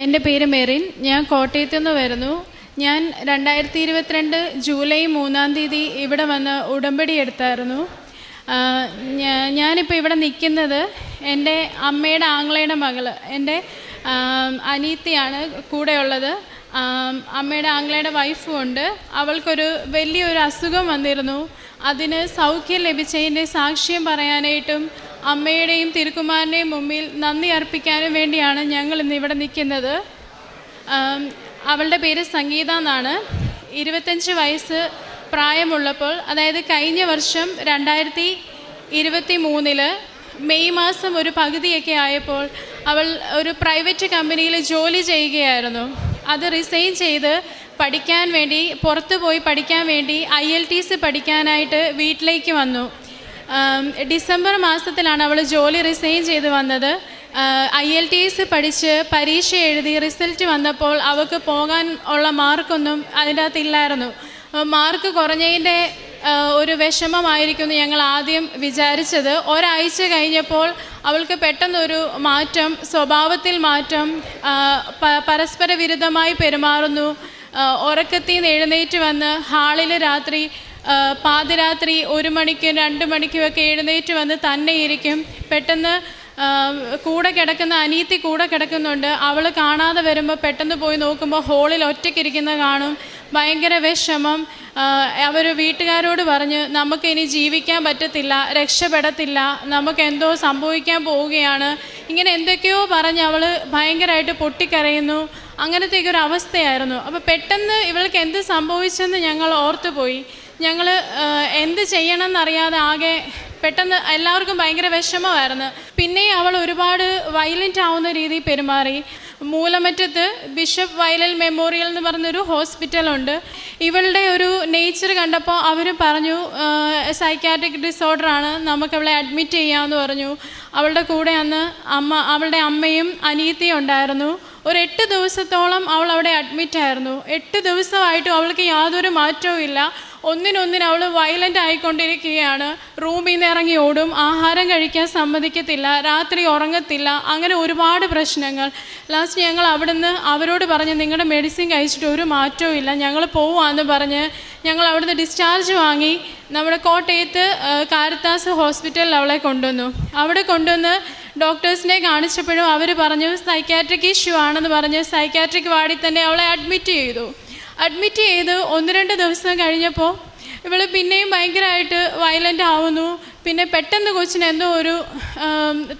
എൻ്റെ പേര് മെറിൻ. ഞാൻ കോട്ടയത്തു നിന്ന് വരുന്നു. ഞാൻ 2022 ജൂലൈ 3-ാം തീയതി ഇവിടെ വന്ന് ഉടമ്പടി എടുത്തായിരുന്നു. ഞാനിപ്പോൾ ഇവിടെ നിൽക്കുന്നത് എൻ്റെ അമ്മയുടെ ആങ്ങളയുടെ മകള്, എൻ്റെ അനീത്തിയാണ് കൂടെയുള്ളത്. അമ്മയുടെ ആങ്ങളയുടെ വൈഫും ഉണ്ട്. അവൾക്കൊരു വലിയൊരു അസുഖം വന്നിരുന്നു. അതിന് സൗഖ്യം ലഭിച്ചതിൻ്റെ സാക്ഷ്യം പറയാനായിട്ടും അമ്മയുടെയും തിരുക്കുമാരൻ്റെയും മുമ്പിൽ നന്ദി അർപ്പിക്കാനും വേണ്ടിയാണ് ഞങ്ങൾ ഇന്ന് ഇവിടെ നിൽക്കുന്നത്. അവളുടെ പേര് സംഗീത എന്നാണ്. 25 വയസ്സ് പ്രായമുള്ളപ്പോൾ, അതായത് കഴിഞ്ഞ വർഷം 2023 മെയ് മാസം ഒരു പകുതിയൊക്കെ ആയപ്പോൾ അവൾ ഒരു പ്രൈവറ്റ് കമ്പനിയിൽ ജോലി ചെയ്യുകയായിരുന്നു. അത് റിസൈൻ ചെയ്ത് പഠിക്കാൻ വേണ്ടി, പുറത്തു പോയി പഠിക്കാൻ വേണ്ടി IELTS പഠിക്കാനായിട്ട് വീട്ടിലേക്ക് വന്നു. ഡിസംബർ മാസത്തിലാണ് അവൾ ജോലി റിസൈൻ ചെയ്ത് വന്നത്. IELTS പഠിച്ച് പരീക്ഷ എഴുതി റിസൾട്ട് വന്നപ്പോൾ അവൾക്ക് പോകാൻ ഉള്ള മാർക്കൊന്നും അതിൻ്റെ അകത്തില്ലായിരുന്നു. മാർക്ക് കുറഞ്ഞതിൻ്റെ ഒരു വിഷമമായിരിക്കുമെന്ന് ഞങ്ങൾ ആദ്യം വിചാരിച്ചത്. ഒരാഴ്ച കഴിഞ്ഞപ്പോൾ അവൾക്ക് പെട്ടെന്നൊരു മാറ്റം, സ്വഭാവത്തിൽ മാറ്റം, പരസ്പര വിരുദ്ധമായി പെരുമാറുന്നു. ഉറക്കത്തിൽ നിന്ന് എഴുന്നേറ്റ് വന്ന് ഹാളിൽ രാത്രി പാതിരാത്രി 1 മണിക്കും 2 മണിക്കുമൊക്കെ എഴുന്നേറ്റ് വന്ന് തന്നെ ഇരിക്കും. പെട്ടെന്ന് കൂടെ കിടക്കുന്ന അനീത്തി കൂടെ കിടക്കുന്നുണ്ട്. അവൾ കാണാതെ വരുമ്പോൾ പെട്ടെന്ന് പോയി നോക്കുമ്പോൾ ഹോളിൽ ഒറ്റയ്ക്കിരിക്കുന്ന കാണും. ഭയങ്കര വിഷമം. അവർ വീട്ടുകാരോട് പറഞ്ഞ് നമുക്കിനി ജീവിക്കാൻ പറ്റത്തില്ല, രക്ഷപ്പെടത്തില്ല, നമുക്കെന്തോ സംഭവിക്കാൻ പോവുകയാണ്, ഇങ്ങനെ എന്തൊക്കെയോ പറഞ്ഞ് അവൾ ഭയങ്കരമായിട്ട് പൊട്ടിക്കരയുന്നു. അങ്ങനത്തേക്കൊരു അവസ്ഥയായിരുന്നു. അപ്പോൾ പെട്ടെന്ന് ഇവൾക്ക് എന്ത് സംഭവിച്ചെന്ന് ഞങ്ങൾ ഓർത്തുപോയി. ഞങ്ങൾ എന്ത് ചെയ്യണമെന്നറിയാതെ ആകെ പെട്ടെന്ന് എല്ലാവർക്കും ഭയങ്കര വിഷമമായിരുന്നു. പിന്നെ അവൾ ഒരുപാട് വയലൻ്റ് ആവുന്ന രീതിയിൽ പെരുമാറി. മൂലമറ്റത്ത് ബിഷപ്പ് വയലൽ മെമ്മോറിയൽ എന്ന് പറഞ്ഞൊരു ഹോസ്പിറ്റലുണ്ട്. ഇവളുടെ ഒരു നേച്ചർ കണ്ടപ്പോൾ അവർ പറഞ്ഞു സൈക്കാട്രിക് ഡിസോർഡറാണ്, നമുക്കവളെ അഡ്മിറ്റ് ചെയ്യാമെന്ന് പറഞ്ഞു. അവളുടെ കൂടെ അന്ന് അവളുടെ അമ്മയും അനിയത്തിയും ഉണ്ടായിരുന്നു. ഒരു 8 ദിവസത്തോളം അവൾ അവിടെ അഡ്മിറ്റായിരുന്നു. 8 ദിവസമായിട്ടും അവൾക്ക് യാതൊരു മാറ്റവും ഇല്ല. ഒന്നിനൊന്നിന് അവൾ വയലൻ്റ് ആയിക്കൊണ്ടിരിക്കുകയാണ്. റൂമിൽ നിന്ന് ഇറങ്ങി ഓടും, ആഹാരം കഴിക്കാൻ സമ്മതിക്കത്തില്ല, രാത്രി ഉറങ്ങത്തില്ല, അങ്ങനെ ഒരുപാട് പ്രശ്നങ്ങൾ. ലാസ്റ്റ് ഞങ്ങൾ അവിടുന്ന് അവരോട് പറഞ്ഞ് നിങ്ങളുടെ മെഡിസിൻ കഴിച്ചിട്ട് ഒരു മാറ്റവും ഇല്ല, ഞങ്ങൾ പോവാമെന്ന് പറഞ്ഞ് ഞങ്ങൾ അവിടുന്ന് ഡിസ്ചാർജ് വാങ്ങി നമ്മുടെ കോട്ടയത്ത് കാരിത്താസ് ഹോസ്പിറ്റലിൽ അവളെ കൊണ്ടുവന്നു. അവിടെ കൊണ്ടുവന്ന് ഡോക്ടേഴ്സിനെ കാണിച്ചപ്പോഴും അവർ പറഞ്ഞു സൈക്കാട്രിക് ഇഷ്യൂ ആണെന്ന് പറഞ്ഞ് സൈക്കാട്രിക് വാർഡിൽ തന്നെ അവളെ അഡ്മിറ്റ് ചെയ്തു. 1-2 ദിവസം കഴിഞ്ഞപ്പോൾ ഇവൾ പിന്നെയും ഭയങ്കരമായിട്ട് വയലൻ്റ് ആവുന്നു. പിന്നെ പെട്ടെന്ന് കൊച്ചിന് എന്തോ ഒരു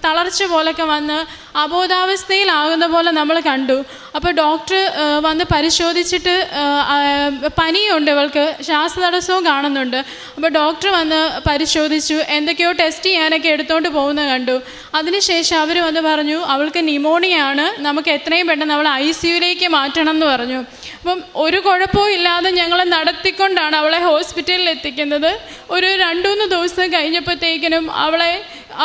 തളർച്ച പോലൊക്കെ വന്ന് അബോധാവസ്ഥയിലാകുന്ന പോലെ നമ്മൾ കണ്ടു. അപ്പോൾ ഡോക്ടർ വന്ന് പരിശോധിച്ചിട്ട് പനിയുണ്ട്, ഇവൾക്ക് ശ്വാസതടസ്സവും കാണുന്നുണ്ട്. അപ്പോൾ ഡോക്ടർ വന്ന് പരിശോധിച്ചു, എന്തൊക്കെയോ ടെസ്റ്റ് ചെയ്യാനൊക്കെ എടുത്തുകൊണ്ട് പോകുന്നത് കണ്ടു. അതിനുശേഷം അവർ വന്ന് പറഞ്ഞു അവൾക്ക് ന്യൂമോണിയാണ്, നമുക്ക് എത്രയും പെട്ടെന്ന് അവളെ ICUയിലേക്ക് മാറ്റണം എന്ന് പറഞ്ഞു. അപ്പം ഒരു കുഴപ്പവും ഇല്ലാതെ ഞങ്ങൾ നടത്തിക്കൊണ്ടാണ് അവളെ ഹോസ്പിറ്റലിൽ എത്തിക്കുന്നത്. ഒരു 2-3 ദിവസം കഴിഞ്ഞപ്പോഴത്തേക്കിനും അവളെ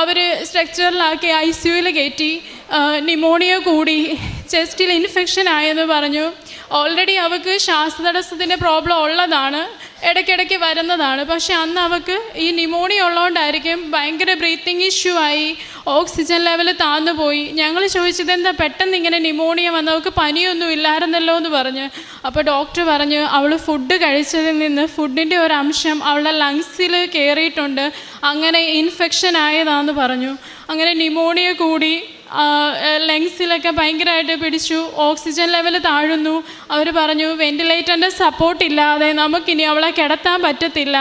അവർ സ്ട്രക്ചറിലാക്കി ICUയിൽ കയറ്റി. ന്യൂമോണിയ കൂടി, ചെസ്റ്റിൽ ഇൻഫെക്ഷൻ ആയെന്ന് പറഞ്ഞു. ഓൾറെഡി അവൾക്ക് ശ്വാസതടസ്സത്തിൻ്റെ പ്രോബ്ലം ഉള്ളതാണ്, ഇടയ്ക്കിടയ്ക്ക് വരുന്നതാണ്. പക്ഷെ അന്ന് അവൾക്ക് ഈ ന്യൂമോണിയ ഉള്ളതുകൊണ്ടായിരിക്കും ഭയങ്കര ബ്രീത്തിങ് ഇഷ്യൂ ആയി, ഓക്സിജൻ ലെവൽ താന്നു പോയി. ഞങ്ങൾ ചോദിച്ചത് എന്താ പെട്ടെന്ന് ഇങ്ങനെ ന്യൂമോണിയ വന്നവൾക്ക് പനിയൊന്നും ഇല്ലായിരുന്നല്ലോ എന്ന് പറഞ്ഞ്. അപ്പോൾ ഡോക്ടർ പറഞ്ഞു അവൾ ഫുഡ് കഴിച്ചതിൽ നിന്ന് ഫുഡിൻ്റെ ഒരു അംശം അവളുടെ ലങ്സിൽ കയറിയിട്ടുണ്ട്, അങ്ങനെ ഇൻഫെക്ഷൻ ആയതാണെന്ന് പറഞ്ഞു. അങ്ങനെ ന്യൂമോണിയ കൂടി, ലങ്സിലൊക്കെ ഭയങ്കരമായിട്ട് പിടിച്ചു, ഓക്സിജൻ ലെവൽ താഴുന്നു. അവർ പറഞ്ഞു വെൻറ്റിലേറ്ററിൻ്റെ സപ്പോർട്ട് ഇല്ലാതെ നമുക്കിനി അവളെ കിടത്താൻ പറ്റത്തില്ല,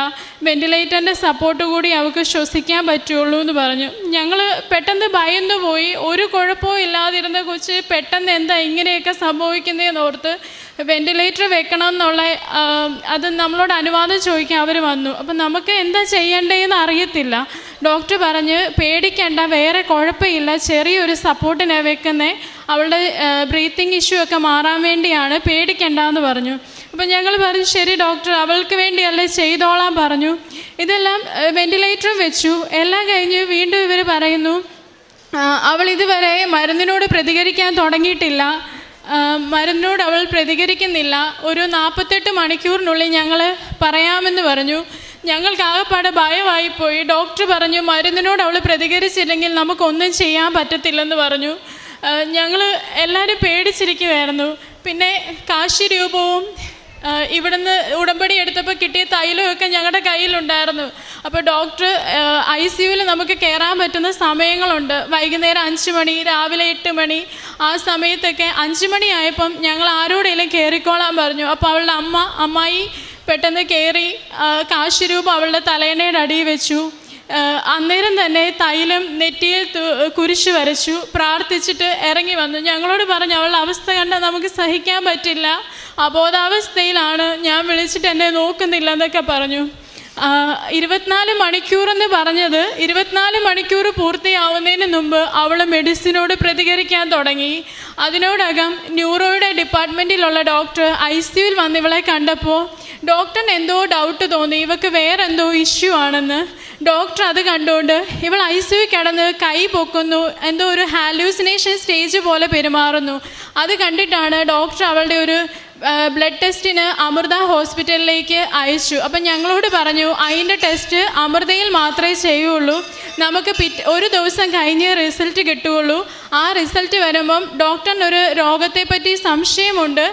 വെൻറ്റിലേറ്ററിൻ്റെ സപ്പോർട്ട് കൂടി അവൾക്ക് ശ്വസിക്കാൻ പറ്റുള്ളൂ എന്ന് പറഞ്ഞു. ഞങ്ങൾ പെട്ടെന്ന് ഭയന്നു പോയി. ഒരു കുഴപ്പവും ഇല്ലാതിരുന്ന കൊച്ച് പെട്ടെന്ന് എന്താ ഇങ്ങനെയൊക്കെ സംഭവിക്കുന്നതെന്ന് ഓർത്ത് വെൻറ്റിലേറ്റർ വെക്കണം എന്നുള്ള അത് നമ്മളോട് അനുവാദം ചോദിക്കാൻ അവർ വന്നു. അപ്പം നമുക്ക് എന്താ ചെയ്യേണ്ടതെന്ന് അറിയത്തില്ല. ഡോക്ടർ പറഞ്ഞ് പേടിക്കേണ്ട, വേറെ കുഴപ്പമില്ല, ചെറിയൊരു സപ്പോർട്ടിനെ വെക്കുന്നത്, അവളുടെ ബ്രീത്തിങ് ഇഷ്യൂ ഒക്കെ മാറാൻ വേണ്ടിയാണ്, പേടിക്കേണ്ടെന്ന് പറഞ്ഞു. അപ്പം ഞങ്ങൾ പറഞ്ഞു ശരി ഡോക്ടർ, അവൾക്ക് വേണ്ടിയല്ലേ ചെയ്തോളാൻ പറഞ്ഞു. ഇതെല്ലാം വെൻറ്റിലേറ്ററും വെച്ചു. എല്ലാം കഴിഞ്ഞ് വീണ്ടും ഇവർ പറയുന്നു അവൾ ഇതുവരെ മരുന്നിനോട് പ്രതികരിക്കാൻ തുടങ്ങിയിട്ടില്ല, മരുന്നിനോട് അവൾ പ്രതികരിക്കുന്നില്ല, ഒരു 48 മണിക്കൂറിനുള്ളിൽ ഞങ്ങൾ പറയാമെന്ന് പറഞ്ഞു. ഞങ്ങൾക്ക് ആകെപ്പാടെ ഭയമായിപ്പോയി. ഡോക്ടർ പറഞ്ഞു മരുന്നിനോട് അവൾ പ്രതികരിച്ചില്ലെങ്കിൽ നമുക്കൊന്നും ചെയ്യാൻ പറ്റത്തില്ലെന്ന് പറഞ്ഞു. ഞങ്ങൾ എല്ലാവരും പേടിച്ചിരിക്കുമായിരുന്നു. പിന്നെ കാശി രൂപവും ഇവിടുന്ന് ഉടമ്പടി എടുത്തപ്പോൾ കിട്ടിയ തൈലമൊക്കെ ഞങ്ങളുടെ കയ്യിലുണ്ടായിരുന്നു. അപ്പോൾ ഡോക്ടർ ICUവിൽ നമുക്ക് കയറാൻ പറ്റുന്ന സമയങ്ങളുണ്ട്. വൈകുന്നേരം 5 മണി, രാവിലെ 8 മണി, ആ സമയത്തൊക്കെ 5 മണിയായപ്പം ഞങ്ങൾ ആരോടെങ്കിലും കയറിക്കോളാൻ പറഞ്ഞു. അപ്പോൾ അവളുടെ അമ്മായി പെട്ടെന്ന് കയറി കാശി രൂപം അവളുടെ തലയണയുടെ അടിയിൽ വെച്ചു. അന്നേരം തന്നെ തൈലം നെറ്റിയിൽ കുരിശ് വരച്ചു, പ്രാർത്ഥിച്ചിട്ട് ഇറങ്ങി വന്നു. ഞങ്ങളോട് പറഞ്ഞു അവളുടെ അവസ്ഥ കണ്ടാൽ നമുക്ക് സഹിക്കാൻ പറ്റില്ല, അബോധാവസ്ഥയിലാണ്, ഞാൻ വിളിച്ചിട്ട് എന്നെ നോക്കുന്നില്ല എന്നൊക്കെ പറഞ്ഞു. 24 മണിക്കൂറെന്ന് പറഞ്ഞത് 24 മണിക്കൂർ പൂർത്തിയാവുന്നതിന് മുമ്പ് അവൾ മെഡിസിനോട് പ്രതികരിക്കാൻ തുടങ്ങി. അതിനോടകം ന്യൂറോയുടെ ഡിപ്പാർട്ട്മെൻറ്റിലുള്ള ഡോക്ടർ ICUവിൽ വന്ന് ഇവളെ കണ്ടപ്പോൾ ഡോക്ടറിന് എന്തോ ഡൗട്ട് തോന്നി, ഇവൾക്ക് വേറെന്തോ ഇഷ്യൂ ആണെന്ന്. ഡോക്ടർ അത് കണ്ടുകൊണ്ട് ഇവൾ ICUവിൽ കിടന്ന് കൈ പൊക്കുന്നു, എന്തോ ഒരു ഹാലൂസിനേഷൻ സ്റ്റേജ് പോലെ പെരുമാറുന്നു. അത് കണ്ടിട്ടാണ് ഡോക്ടർ അവളുടെ ഒരു ബ്ലഡ് ടെസ്റ്റിന് അമൃത ഹോസ്പിറ്റലിലേക്ക് അയച്ചു. അപ്പം ഞങ്ങളോട് പറഞ്ഞു അതിൻ്റെ ടെസ്റ്റ് അമൃതയിൽ മാത്രമേ ചെയ്യുള്ളൂ, നമുക്ക് ഒരു ദിവസം കഴിഞ്ഞ് റിസൾട്ട് കിട്ടുകയുള്ളൂ. ആ റിസൾട്ട് വരുമ്പം ഡോക്ടറിനൊരു രോഗത്തെപ്പറ്റി സംശയമുണ്ട്,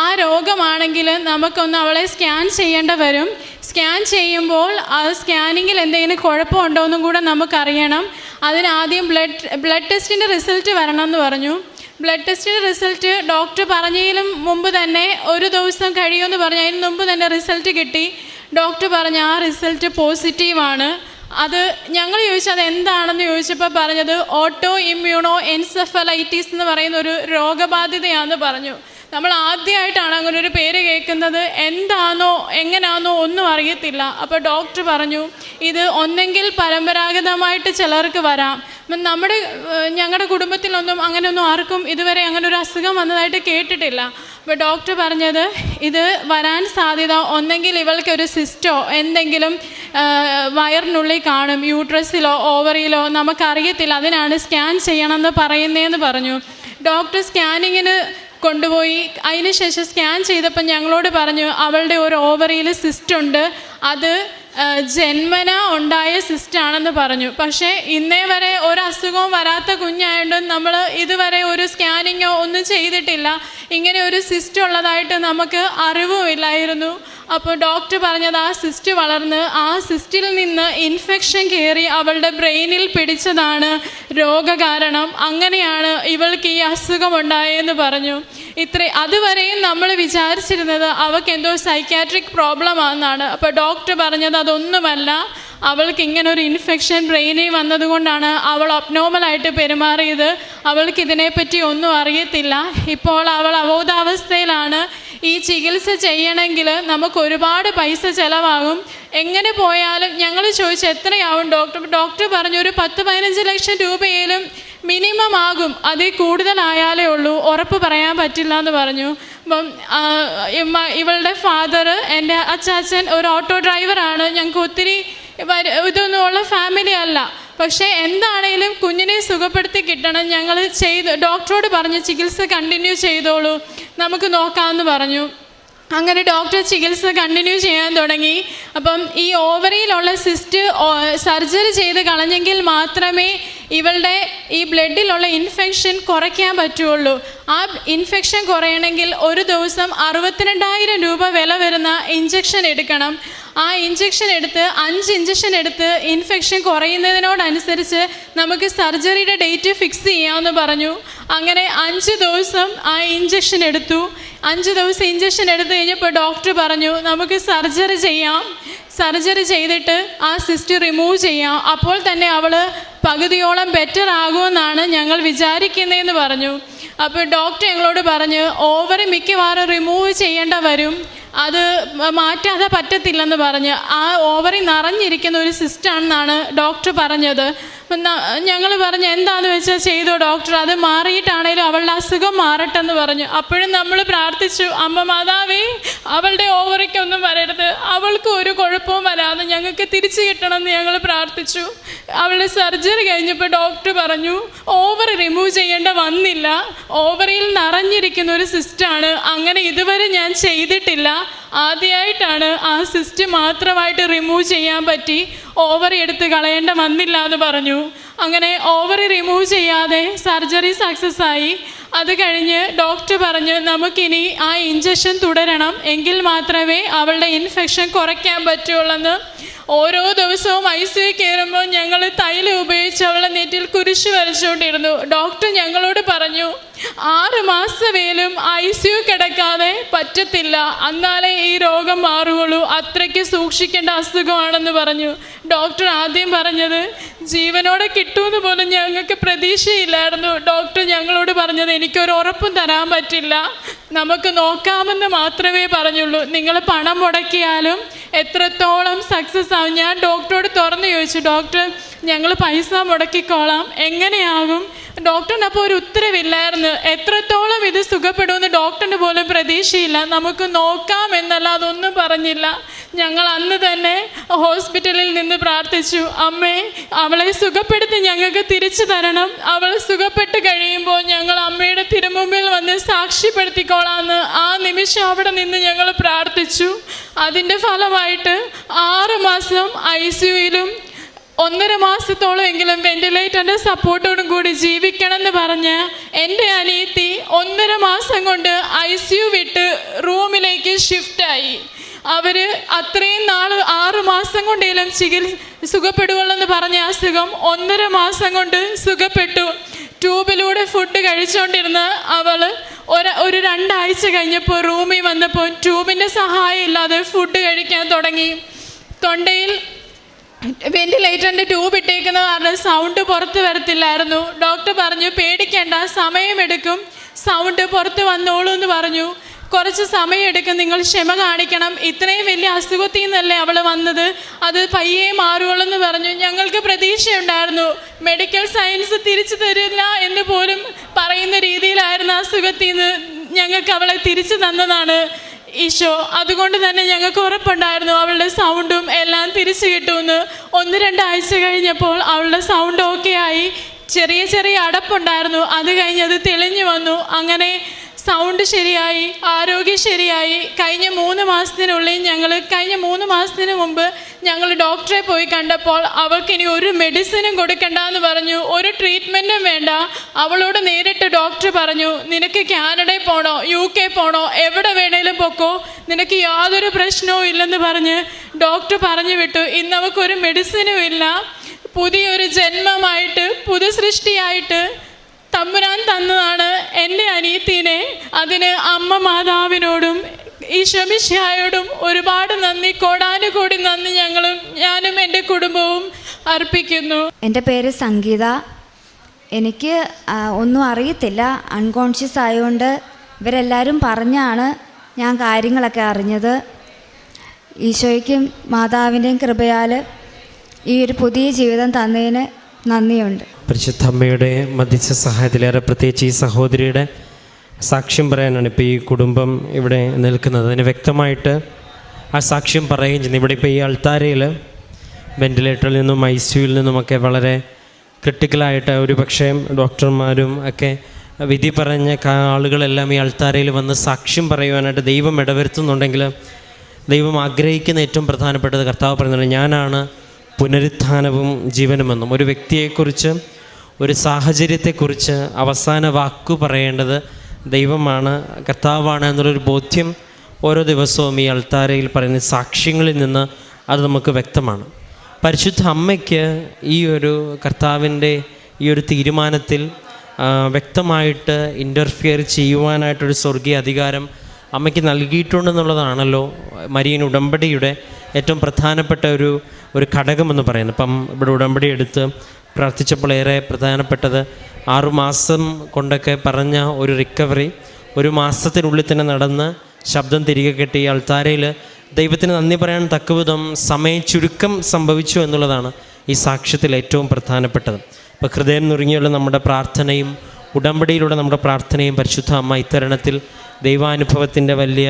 ആ രോഗമാണെങ്കിൽ നമുക്കൊന്ന് അവളെ സ്കാൻ ചെയ്യേണ്ട വരും. സ്കാൻ ചെയ്യുമ്പോൾ ആ സ്കാനിങ്ങിൽ എന്തെങ്കിലും കുഴപ്പമുണ്ടോ എന്നും കൂടെ നമുക്കറിയണം. അതിനാദ്യം ബ്ലഡ് ടെസ്റ്റിൻ്റെ റിസൾട്ട് വരണം എന്ന് പറഞ്ഞു. ബ്ലഡ് ടെസ്റ്റിൻ്റെ റിസൾട്ട് ഡോക്ടർ പറഞ്ഞതിലും മുമ്പ് തന്നെ ഒരു ദിവസം കഴിയുമെന്ന് പറഞ്ഞു. അതിന് മുമ്പ് തന്നെ റിസൾട്ട് കിട്ടി. ഡോക്ടർ പറഞ്ഞു ആ റിസൾട്ട് പോസിറ്റീവാണ്. അത് ഞങ്ങൾ ചോദിച്ചു അത് എന്താണെന്ന് ചോദിച്ചപ്പോൾ പറഞ്ഞത് ഓട്ടോ ഇമ്മ്യൂണോ എൻസെഫലൈറ്റിസ് എന്ന് പറയുന്ന ഒരു രോഗബാധിതയാണെന്ന് പറഞ്ഞു. നമ്മൾ ആദ്യമായിട്ടാണ് അങ്ങനെ ഒരു പേര് കേൾക്കുന്നത്, എന്താണോ എങ്ങനെയാണോ ഒന്നും അറിയത്തില്ല. അപ്പോൾ ഡോക്ടർ പറഞ്ഞു ഇത് ഒന്നെങ്കിൽ പരമ്പരാഗതമായിട്ട് ചിലർക്ക് വരാം, ഞങ്ങളുടെ കുടുംബത്തിലൊന്നും അങ്ങനെയൊന്നും ആർക്കും ഇതുവരെ അങ്ങനെ ഒരു അസുഖം വന്നതായിട്ട് കേട്ടിട്ടില്ല. അപ്പോൾ ഡോക്ടർ പറഞ്ഞത് ഇത് വരാൻ സാധ്യത ഒന്നെങ്കിൽ ഇവൾക്ക് ഒരു സിസ്റ്റോ എന്തെങ്കിലും വയറിനുള്ളിൽ കാണും, യൂട്രസിലോ ഓവറിയിലോ നമുക്കറിയത്തില്ല, അതിനാണ് സ്കാൻ ചെയ്യണമെന്ന് പറയുന്നതെന്ന് പറഞ്ഞു. ഡോക്ടർ സ്കാനിങ്ങിന് കൊണ്ടുപോയി അതിനുശേഷം സ്കാൻ ചെയ്തപ്പോൾ ഞങ്ങളോട് പറഞ്ഞു അവളുടെ ഒരു ഓവറിയിൽ സിസ്റ്റ് ഉണ്ട്, അത് ജന്മന ഉണ്ടായ സിസ്റ്റാണെന്ന് പറഞ്ഞു. പക്ഷേ ഇന്നേ വരെ ഒരു അസുഖവും വരാത്ത കുഞ്ഞായതുകൊണ്ട് നമ്മൾ ഇതുവരെ ഒരു സ്കാനിങ്ങോ ഒന്നും ചെയ്തിട്ടില്ല. ഇങ്ങനെ ഒരു സിസ്റ്റ് ഉള്ളതായിട്ട് നമുക്ക് അറിവുമില്ലായിരുന്നു. അപ്പോൾ ഡോക്ടർ പറഞ്ഞത് ആ സിസ്റ്റ് വളർന്ന് ആ സിസ്റ്റിൽ നിന്ന് ഇൻഫെക്ഷൻ കയറി അവളുടെ ബ്രെയിനിൽ പിടിച്ചതാണ് രോഗകാരണം, അങ്ങനെയാണ് ഇവൾക്ക് ഈ അസുഖം ഉണ്ടായെന്ന് പറഞ്ഞു. അതുവരെയും നമ്മൾ വിചാരിച്ചിരുന്നത് അവൾക്ക് എന്തോ സൈക്കാട്രിക് പ്രോബ്ലം ആണെന്നാണ്. അപ്പോൾ ഡോക്ടർ പറഞ്ഞത് അതൊന്നുമല്ല, അവൾക്ക് ഇങ്ങനെ ഒരു ഇൻഫെക്ഷൻ ബ്രെയിനിൽ വന്നതുകൊണ്ടാണ് അവൾ അബ്നോർമലായിട്ട് പെരുമാറിയത്, അവൾക്ക് ഇതിനെപ്പറ്റി ഒന്നും അറിയത്തില്ല, ഇപ്പോൾ അവൾ അബോധാവസ്ഥയിലാണ്. ഈ ചികിത്സ ചെയ്യണമെങ്കിൽ നമുക്ക് ഒരുപാട് പൈസ ചിലവാകും, എങ്ങനെ പോയാലും ഞങ്ങൾ ചോദിച്ചു എത്രയാവും ഡോക്ടർ പറഞ്ഞു ഒരു 10-15 ലക്ഷം രൂപയിലും മിനിമം ആകും, അതിൽ കൂടുതലായാലേ ഉള്ളൂ, ഉറപ്പ് പറയാൻ പറ്റില്ല എന്ന് പറഞ്ഞു. അപ്പം ഇവളുടെ ഫാദർ എൻ്റെ അച്ചാച്ചൻ ഒരു ഓട്ടോ ഡ്രൈവറാണ്, ഞങ്ങൾക്ക് ഒത്തിരി ഇതൊന്നും ഉള്ള ഫാമിലി അല്ല. പക്ഷേ എന്താണേലും കുഞ്ഞിനെ സുഖപ്പെടുത്തി കിട്ടണം, ഞങ്ങൾ ഡോക്ടറോട് പറഞ്ഞ് ചികിത്സ കണ്ടിന്യൂ ചെയ്തോളൂ, നമുക്ക് നോക്കാമെന്ന് പറഞ്ഞു. അങ്ങനെ ഡോക്ടർ ചികിത്സ കണ്ടിന്യൂ ചെയ്യാൻ തുടങ്ങി. അപ്പം ഈ ഓവറിയിലുള്ള സിസ്റ്റ് സർജറി ചെയ്ത് കളഞ്ഞെങ്കിൽ മാത്രമേ ഇവളുടെ ഈ ബ്ലഡിലുള്ള ഇൻഫെക്ഷൻ കുറയ്ക്കാൻ പറ്റുള്ളൂ. ആ ഇൻഫെക്ഷൻ കുറയണമെങ്കിൽ ഒരു ദിവസം 62,000 രൂപ വില വരുന്ന ഇഞ്ചക്ഷൻ എടുക്കണം. ആ ഇഞ്ചക്ഷൻ എടുത്ത് 5 ഇഞ്ചക്ഷൻ എടുത്ത് ഇൻഫെക്ഷൻ കുറയുന്നതിനോടനുസരിച്ച് നമുക്ക് സർജറിയുടെ ഡേറ്റ് ഫിക്സ് ചെയ്യാമെന്ന് പറഞ്ഞു. അങ്ങനെ 5 ദിവസം ആ ഇഞ്ചക്ഷൻ എടുത്തു. 5 ദിവസം ഇഞ്ചക്ഷൻ എടുത്തു കഴിഞ്ഞപ്പോൾ ഡോക്ടർ പറഞ്ഞു നമുക്ക് സർജറി ചെയ്യാം, സർജറി ചെയ്തിട്ട് ആ സിസ്റ്റ് റിമൂവ് ചെയ്യാം, അപ്പോൾ തന്നെ അവൾ പകുതിയോളം ബെറ്റർ ആകുമെന്നാണ് ഞങ്ങൾ വിചാരിക്കുന്നതെന്ന് പറഞ്ഞു. അപ്പോൾ ഡോക്ടർ ഞങ്ങളോട് പറഞ്ഞു ഓവറി മിക്കവാറും റിമൂവ് ചെയ്യേണ്ട വരും, അത് മാറ്റാതെ പറ്റത്തില്ലെന്ന് പറഞ്ഞ്. ആ ഓവറി നിറഞ്ഞിരിക്കുന്ന ഒരു സിസ്റ്റാണെന്നാണ് ഡോക്ടർ പറഞ്ഞത്. ഞങ്ങൾ പറഞ്ഞു എന്താണെന്ന് വെച്ചാൽ ചെയ്തോ ഡോക്ടർ, അത് മാറിയിട്ടാണേലും അവളുടെ അസുഖം മാറട്ടെന്ന് പറഞ്ഞു. അപ്പോഴും നമ്മൾ പ്രാർത്ഥിച്ചു, അമ്മ മാതാവേ അവളുടെ ഓവറിക്കൊന്നും വരരുത്, അവൾക്ക് ഒരു കുഴപ്പവും വരാതെ ഞങ്ങൾക്ക് തിരിച്ചു കിട്ടണമെന്ന് ഞങ്ങൾ പ്രാർത്ഥിച്ചു. അവളുടെ സർജറി കഴിഞ്ഞപ്പോൾ ഡോക്ടർ പറഞ്ഞു ഓവറി റിമൂവ് ചെയ്യേണ്ട വന്നില്ല, ഓവറിയിൽ നിറഞ്ഞിരിക്കുന്ന ഒരു സിസ്റ്റാണ്, അങ്ങനെ ഇതുവരെ ഞാൻ ചെയ്തിട്ടില്ല, ആദ്യമായിട്ടാണ് ആ സിസ്റ്റ് മാത്രമായിട്ട് റിമൂവ് ചെയ്യാൻ പറ്റി, ഓവറി എടുത്ത് കളയേണ്ട വന്നില്ല എന്ന് പറഞ്ഞു. അങ്ങനെ ഓവറി റിമൂവ് ചെയ്യാതെ സർജറി സക്സസ് ആയി. അത് കഴിഞ്ഞ് ഡോക്ടർ പറഞ്ഞു നമുക്കിനി ആ ഇഞ്ചക്ഷൻ തുടരണം, എങ്കിൽ മാത്രമേ അവളുടെ ഇൻഫെക്ഷൻ കുറയ്ക്കാൻ പറ്റുള്ളൂ. ഓരോ ദിവസവും ICU കയറുമ്പോൾ ഞങ്ങൾ തൈലം ഉപയോഗിച്ച് അവളെ നെറ്റിൽ കുരിശ് വരച്ചുകൊണ്ടിരുന്നു. ഡോക്ടർ ഞങ്ങളോട് പറഞ്ഞു 6 മാസമേലും ICU കിടക്കാതെ പറ്റത്തില്ല, എന്നാലേ ഈ രോഗം മാറുകയുള്ളൂ, അത്രയ്ക്ക് സൂക്ഷിക്കേണ്ട അസുഖമാണെന്ന് പറഞ്ഞു. ഡോക്ടർ ആദ്യം പറഞ്ഞത് ജീവനോടെ കിട്ടുമെന്ന് പോലും ഞങ്ങൾക്ക് പ്രതീക്ഷയില്ലായിരുന്നു. ഡോക്ടർ ഞങ്ങളോട് പറഞ്ഞത് എനിക്കൊരു ഉറപ്പും തരാൻ പറ്റില്ല, നമുക്ക് നോക്കാമെന്ന് മാത്രമേ പറഞ്ഞുള്ളൂ, നിങ്ങൾ പണം മുടക്കിയാലും എത്രത്തോളം സക്സസ് ആവും. ഞാൻ ഡോക്ടറോട് തുറന്നു ചോദിച്ചു, ഡോക്ടർ ഞങ്ങൾ പൈസ മുടക്കിക്കോളാം, എങ്ങനെയാകും? ഡോക്ടറിന് അപ്പോൾ ഒരു ഉത്തരവില്ലായിരുന്നു. എത്രത്തോളം ഇത് സുഖപ്പെടുമെന്ന് ഡോക്ടറിന് പോലും പ്രതീക്ഷയില്ല. നമുക്ക് നോക്കാം എന്നല്ല, അതൊന്നും പറഞ്ഞില്ല. ഞങ്ങൾ അന്ന് തന്നെ ഹോസ്പിറ്റലിൽ നിന്ന് പ്രാർത്ഥിച്ചു, അമ്മേ അവളെ സുഖപ്പെടുത്തി ഞങ്ങൾക്ക് തിരിച്ചു തരണം, അവൾ സുഖപ്പെട്ട് കഴിയുമ്പോൾ ഞങ്ങൾ അമ്മയുടെ തിരുമുമ്പിൽ വന്ന് സാക്ഷ്യപ്പെടുത്തിക്കോളാമെന്ന് ആ നിമിഷം അവിടെ നിന്ന് ഞങ്ങൾ പ്രാർത്ഥിച്ചു. അതിൻ്റെ ഫലമായിട്ട് 6 മാസം ICUയിലും 1.5 മാസത്തോളം എങ്കിലും വെന്റിലേറ്ററിൻ്റെ സപ്പോർട്ടോടും കൂടി ജീവിക്കണം എന്ന് പറഞ്ഞ് എൻ്റെ അനിയത്തി 1.5 മാസം കൊണ്ട് ICU വിട്ട് റൂമിലേക്ക് ഷിഫ്റ്റായി. അവർ അത്രയും നാൾ 6 മാസം കൊണ്ടേലും സുഖപ്പെടുകയുള്ളെന്ന് പറഞ്ഞ അസുഖം 1.5 മാസം കൊണ്ട് സുഖപ്പെട്ടു. ട്യൂബിലൂടെ ഫുഡ് കഴിച്ചുകൊണ്ടിരുന്ന അവൾ ഒരു 2 ആഴ്ച കഴിഞ്ഞപ്പോൾ റൂമിൽ വന്നപ്പോൾ ട്യൂബിൻ്റെ സഹായം ഇല്ലാതെ ഫുഡ് കഴിക്കാൻ തുടങ്ങി. തൊണ്ടയിൽ വെന്റിലേറ്ററിൻ്റെ ട്യൂബ് ഇട്ടേക്കുന്ന കാരണം സൗണ്ട് പുറത്ത് വരത്തില്ലായിരുന്നു. ഡോക്ടർ പറഞ്ഞു പേടിക്കേണ്ട, സമയമെടുക്കും, സൗണ്ട് പുറത്ത് വന്നോളൂ എന്ന് പറഞ്ഞു. കുറച്ച് സമയമെടുക്കും, നിങ്ങൾ ക്ഷമ കാണിക്കണം, ഇത്രയും വലിയ അസുഖത്തിൽ നിന്നല്ലേ അവൾ വന്നത്, അത് പയ്യെ മാറുകയുള്ളൂ എന്ന് പറഞ്ഞു. ഞങ്ങൾക്ക് പ്രതീക്ഷയുണ്ടായിരുന്നു, മെഡിക്കൽ സയൻസ് തിരിച്ചു തരില്ല എന്ന് പോലും പറയുന്ന രീതിയിലായിരുന്ന അസുഖത്തിൽ നിന്ന് ഞങ്ങൾക്ക് അവളെ തിരിച്ചു തന്നതാണ് ഈശോ. അതുകൊണ്ട് തന്നെ ഞങ്ങൾക്ക് ഉറപ്പുണ്ടായിരുന്നു അവളുടെ സൗണ്ടും എല്ലാം തിരിച്ചു കിട്ടുമെന്ന്. 1-2 ആഴ്ച കഴിഞ്ഞപ്പോൾ അവളുടെ സൗണ്ട് ഓക്കെ ആയി. ചെറിയ ചെറിയ അടപ്പുണ്ടായിരുന്നു, അത് കഴിഞ്ഞ് അത് തെളിഞ്ഞു വന്നു. അങ്ങനെ സൗണ്ട് ശരിയായി, ആരോഗ്യം ശരിയായി. കഴിഞ്ഞ 3 മാസത്തിന് മുമ്പ് ഞങ്ങൾ ഡോക്ടറെ പോയി കണ്ടപ്പോൾ അവൾക്കിനി ഒരു മെഡിസിനും കൊടുക്കണ്ട എന്ന് പറഞ്ഞു, ഒരു ട്രീറ്റ്മെൻറ്റും വേണ്ട. അവളോട് നേരിട്ട് ഡോക്ടർ പറഞ്ഞു നിനക്ക് കാനഡയിൽ പോകണോ, UK പോകണോ, എവിടെ വേണേലും പൊക്കോ, നിനക്ക് യാതൊരു പ്രശ്നവും ഇല്ലെന്ന് പറഞ്ഞ് ഡോക്ടർ പറഞ്ഞു വിട്ടു. ഇന്ന് അവൾക്കൊരു മെഡിസിനും ഇല്ല. പുതിയൊരു ജന്മമായിട്ട് പുതുസൃഷ്ടിയായിട്ട് തമ്പുരാൻ തന്നതാണ് എൻ്റെ അനിയത്തിനെ. അതിന് അമ്മ മാതാവിനോടും ഈശോ മിശിഹായോടും ഒരുപാട് നന്ദി, കോടാനുകോടി നന്ദി ഞാനും എൻ്റെ കുടുംബവും അർപ്പിക്കുന്നു. എൻ്റെ പേര് സംഗീത. എനിക്ക് ഒന്നും അറിയത്തില്ല, അൺകോൺഷ്യസ് ആയതുകൊണ്ട് ഇവരെല്ലാവരും പറഞ്ഞാണ് ഞാൻ കാര്യങ്ങളൊക്കെ അറിഞ്ഞത്. ഈശോയ്ക്കും മാതാവിൻ്റെയും കൃപയാൽ ഈ ഒരു പുതിയ ജീവിതം തന്നതിന് നന്ദിയുണ്ട്. പരിശുദ്ധ അമ്മയുടെ മധ്യസ്ഥ സഹായത്തിലേറെ പ്രത്യേകിച്ച് ഈ സഹോദരിയുടെ സാക്ഷ്യം പറയാനാണ് ഇപ്പോൾ ഈ കുടുംബം ഇവിടെ നിൽക്കുന്നത്. അതിന് വ്യക്തമായിട്ട് ആ സാക്ഷ്യം പറയുകയും ചെയ്യുന്നു. ഇവിടെ ഇപ്പോൾ ഈ അൾത്താരയിൽ വെന്റിലേറ്ററിൽ നിന്നും ICUയിൽ നിന്നുമൊക്കെ വളരെ ക്രിട്ടിക്കലായിട്ട് ഒരു പക്ഷേ ഡോക്ടർമാരും ഒക്കെ വിധി പറഞ്ഞ ആളുകളെല്ലാം ഈ അൾത്താരയിൽ വന്ന് സാക്ഷ്യം പറയുവാനായിട്ട് ദൈവം ഇടവരുത്തുന്നുണ്ടെങ്കിൽ ദൈവം ആഗ്രഹിക്കുന്ന ഏറ്റവും പ്രധാനപ്പെട്ടത് കർത്താവ് പറയുന്നത് ഞാനാണ് പുനരുത്ഥാനവും ജീവനുമെന്നും. ഒരു വ്യക്തിയെക്കുറിച്ച്, ഒരു സാഹചര്യത്തെക്കുറിച്ച് അവസാന വാക്കു പറയേണ്ടത് ദൈവമാണ്, കർത്താവാണ് എന്നുള്ളൊരു ബോധ്യം ഓരോ ദിവസവും ഈ അൾത്താരയിൽ പറയുന്ന സാക്ഷ്യങ്ങളിൽ നിന്ന് അത് നമുക്ക് വ്യക്തമാണ്. പരിശുദ്ധ അമ്മയ്ക്ക് ഈ ഒരു കർത്താവിൻ്റെ ഈ ഒരു തീരുമാനത്തിൽ വ്യക്തമായിട്ട് ഇൻ്റർഫിയർ ചെയ്യുവാനായിട്ടൊരു സ്വർഗീയ അധികാരം അമ്മയ്ക്ക് നൽകിയിട്ടുണ്ടെന്നുള്ളതാണല്ലോ മരിയൻ ഉടമ്പടിയുടെ ഏറ്റവും പ്രധാനപ്പെട്ട ഒരു ഘടകമെന്ന് പറയുന്നത്. അപ്പം ഇവിടെ ഉടമ്പടി എടുത്ത് പ്രാർത്ഥിച്ചപ്പോൾ ഏറെ പ്രധാനപ്പെട്ടത് 6 മാസം കൊണ്ടൊക്കെ പറഞ്ഞ ഒരു റിക്കവറി 1 മാസത്തിനുള്ളിൽ തന്നെ നടന്ന് ശബ്ദം തിരികെ കെട്ടി അൾത്താരയിൽ ദൈവത്തിന് നന്ദി പറയാൻ തക്കവിധം സമയച്ചുരുക്കം സംഭവിച്ചു എന്നുള്ളതാണ് ഈ സാക്ഷ്യത്തിൽ ഏറ്റവും പ്രധാനപ്പെട്ടത്. അപ്പോൾ ഹൃദയം നുറുങ്ങിയുള്ള നമ്മുടെ പ്രാർത്ഥനയും ഉടമ്പടിയിലൂടെ നമ്മുടെ പ്രാർത്ഥനയും പരിശുദ്ധ അമ്മ ഇത്തരണത്തിൽ ദൈവാനുഭവത്തിൻ്റെ വലിയ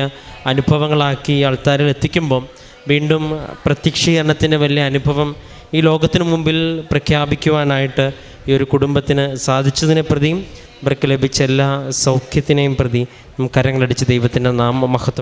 അനുഭവങ്ങളാക്കി അൾത്താരയിൽ എത്തിക്കുമ്പം വീണ്ടും പ്രത്യക്ഷീകരണത്തിൻ്റെ വലിയ അനുഭവം ഈ ലോകത്തിന് മുമ്പിൽ പ്രഖ്യാപിക്കുവാനായിട്ട് ഈ ഒരു കുടുംബത്തിന് സാധിച്ചതിനെ പ്രതിയും ഇവർക്ക് ലഭിച്ച എല്ലാ സൗഖ്യത്തിനെയും പ്രതി കരങ്ങളടിച്ച് ദൈവത്തിൻ്റെ നാമ മഹത്വം